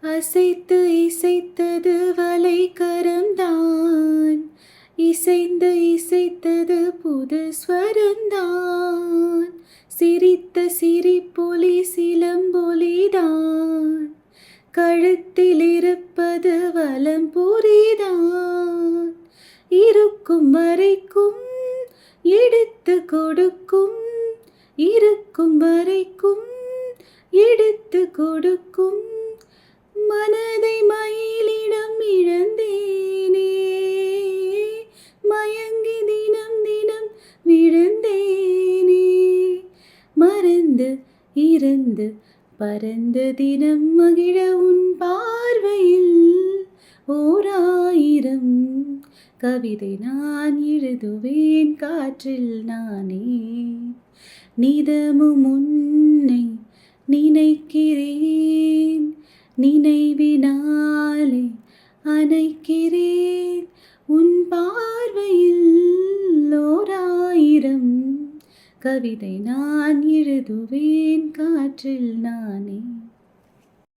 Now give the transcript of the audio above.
அசைத்து இசைத்தது வளைக்கரம்தான், இசைந்து இசைத்தது புது ஸ்வரந்தான், சிரித்த சிரிப்பொலி சிலம்பொலிதான், கழுத்தில் இருப்பது வலம்புரிதான், இருக்கும் வரைக்கும் எடுத்து கொடுக்கும், இருக்கும் வரைக்கும் எடுத்து கொடுக்கும், மனதை மயிலிடம் இழந்தேனே, மயங்கி தினம் தினம் விழுந்தேனே, மறந்து இறந்து பறந்து தினம் மகிழ உன் பார்வையில் ஓராயிரம் கவிதை நான் எழுதுவேன் காற்றில் நானே, நிதமும் உன்னை நினைக்கிறேன், நினைவினாலே அணைக்கிறேன், உன் பார்வையில் ஓராயிரம் கவிதை நான் எழுதுவேன் காற்றில் நானே.